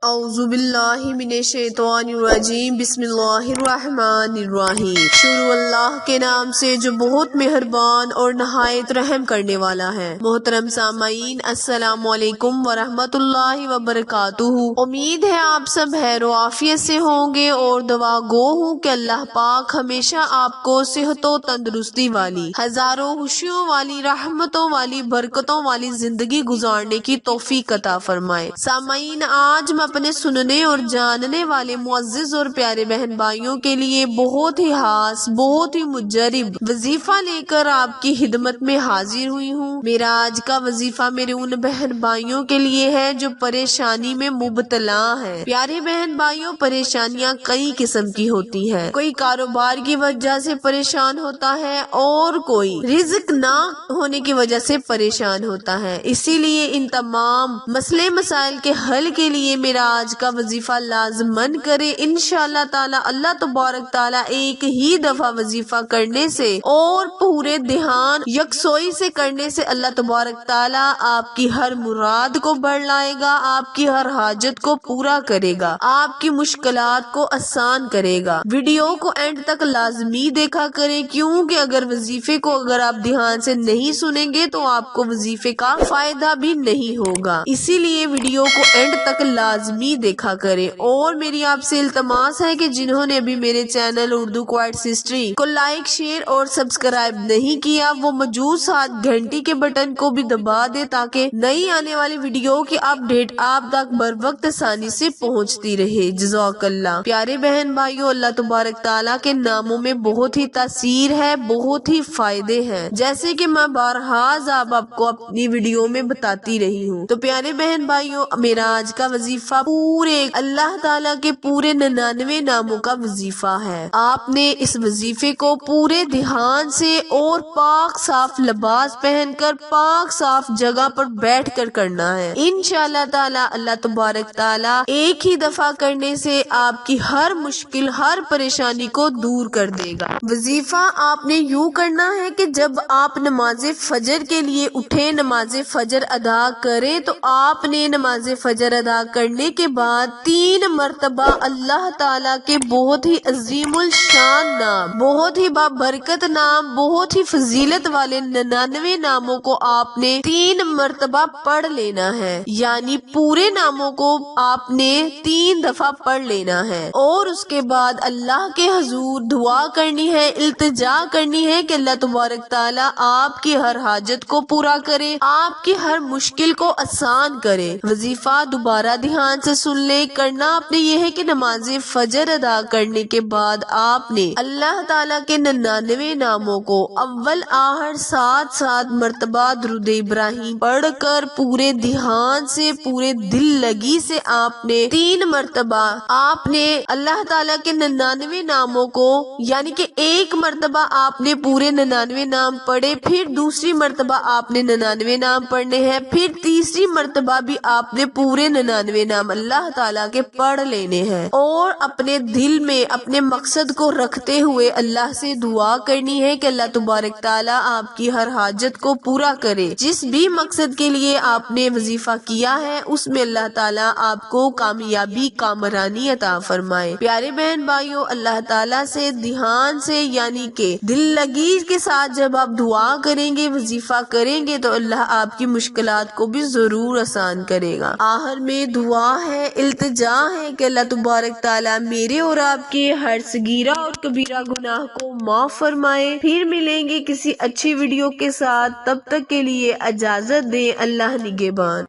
اعوذ باللہ من الشیطان الرجیم، بسم اللہ الرحمن الرحیم۔ شروع اللہ کے نام سے جو بہت مہربان اور نہایت رحم کرنے والا ہے۔ محترم سامعین، السلام علیکم ورحمۃ اللہ وبرکاتہ۔ امید ہے آپ سب خیر و عافیت سے ہوں گے اور دعا گو ہوں کہ اللہ پاک ہمیشہ آپ کو صحت و تندرستی والی، ہزاروں خوشیوں والی، رحمتوں والی، برکتوں والی زندگی گزارنے کی توفیق عطا فرمائے۔ سامعین، آج میں اپنے سننے اور جاننے والے معزز اور پیارے بہن بھائیوں کے لیے بہت ہی خاص، بہت ہی مجرب وظیفہ لے کر آپ کی خدمت میں حاضر ہوئی ہوں۔ میرا آج کا وظیفہ میرے ان بہن بھائیوں کے لیے ہے جو پریشانی میں مبتلا ہیں۔ پیارے بہن بھائیوں، پریشانیاں کئی قسم کی ہوتی ہیں۔ کوئی کاروبار کی وجہ سے پریشان ہوتا ہے اور کوئی رزق نہ ہونے کی وجہ سے پریشان ہوتا ہے۔ اسی لیے ان تمام مسئلے مسائل کے حل کے لیے میرا آج کا وظیفہ لازمن کرے انشاءاللہ تعالی۔ اللہ تبارک تعالی ایک ہی دفعہ وظیفہ کرنے سے اور پورے دھیان یکسوئی سے کرنے سے اللہ تبارک تعالی آپ کی ہر مراد کو بڑھ لائے گا، آپ کی ہر حاجت کو پورا کرے گا، آپ کی مشکلات کو آسان کرے گا۔ ویڈیو کو اینڈ تک لازمی دیکھا کریں، کیونکہ اگر وظیفے کو آپ دھیان سے نہیں سنیں گے تو آپ کو وظیفے کا فائدہ بھی نہیں ہوگا۔ اسی لیے ویڈیو کو اینڈ تک لازمی دیکھا کریں۔ اور میری آپ سے التماس ہے کہ جنہوں نے ابھی میرے چینل اردو کوئٹس ہسٹری کو لائک، شیئر اور سبسکرائب نہیں کیا، وہ موجود ساتھ گھنٹی کے بٹن کو بھی دبا دے تاکہ نئی آنے والی ویڈیو کی اپڈیٹ آپ تک بر وقت آسانی سے پہنچتی رہے۔ جزاک اللہ۔ پیارے بہن بھائیو، اللہ تبارک تعالیٰ کے ناموں میں بہت ہی تاثیر ہے، بہت ہی فائدے ہیں، جیسے کہ میں بارہا آپ کو اپنی ویڈیو میں بتاتی رہی ہوں۔ تو پیارے بہن بھائیو، میرا آج کا وظیفہ پورے اللہ تعالیٰ کے پورے 99 ناموں کا وظیفہ ہے۔ آپ نے اس وظیفے کو پورے دھیان سے اور پاک صاف لباس پہن کر پاک صاف جگہ پر بیٹھ کر کرنا ہے۔ انشاءاللہ تعالی اللہ تبارک تعالی ایک ہی دفعہ کرنے سے آپ کی ہر مشکل، ہر پریشانی کو دور کر دے گا۔ وظیفہ آپ نے یوں کرنا ہے کہ جب آپ نماز فجر کے لیے اٹھے، نماز فجر ادا کریں، تو آپ نے نماز فجر ادا کرنے کے بعد 3 مرتبہ اللہ تعالیٰ کے بہت ہی عظیم الشان نام، بہت ہی بابرکت نام، بہت ہی فضیلت والے 99 ناموں کو آپ نے 3 مرتبہ پڑھ لینا ہے، یعنی پورے ناموں کو آپ نے 3 دفعہ پڑھ لینا ہے۔ اور اس کے بعد اللہ کے حضور دعا کرنی ہے، التجا کرنی ہے کہ اللہ تبارک تعالیٰ آپ کی ہر حاجت کو پورا کرے، آپ کی ہر مشکل کو آسان کرے۔ وظیفہ دوبارہ دھیان سے سن لے، کرنا آپ نے یہ ہے کہ نماز فجر ادا کرنے کے بعد آپ نے اللہ تعالیٰ کے 99 ناموں کو اول آخر 7 مرتبہ درود ابراہیم پڑھ کر پورے دھیان سے، پورے دل لگی سے آپ نے 3 مرتبہ آپ نے اللہ تعالیٰ کے 99 ناموں کو، یعنی کہ 1 مرتبہ آپ نے پورے 99 نام پڑھے، پھر دوسری مرتبہ آپ نے 99 نام پڑھنے ہیں، پھر تیسری مرتبہ بھی آپ نے پورے 99 نام اللہ تعالیٰ کے پڑھ لینے ہیں، اور اپنے دل میں اپنے مقصد کو رکھتے ہوئے اللہ سے دعا کرنی ہے کہ اللہ تبارک تعالیٰ آپ کی ہر حاجت کو پورا کرے۔ جس بھی مقصد کے لیے آپ نے وظیفہ کیا ہے اس میں اللہ تعالیٰ آپ کو کامیابی، کامرانی عطا فرمائے۔ پیارے بہن بھائیوں، اللہ تعالیٰ سے دھیان سے، یعنی کہ دل لگی کے ساتھ جب آپ دعا کریں گے، وظیفہ کریں گے، تو اللہ آپ کی مشکلات کو بھی ضرور آسان کرے گا۔ آخر میں دعا ہے، التجا ہے کہ اللہ تبارک تعالیٰ میرے اور آپ کے ہر صغیرہ اور کبیرہ گناہ کو معاف فرمائے۔ پھر ملیں گے کسی اچھی ویڈیو کے ساتھ، تب تک کے لیے اجازت دیں۔ اللہ نگہبان۔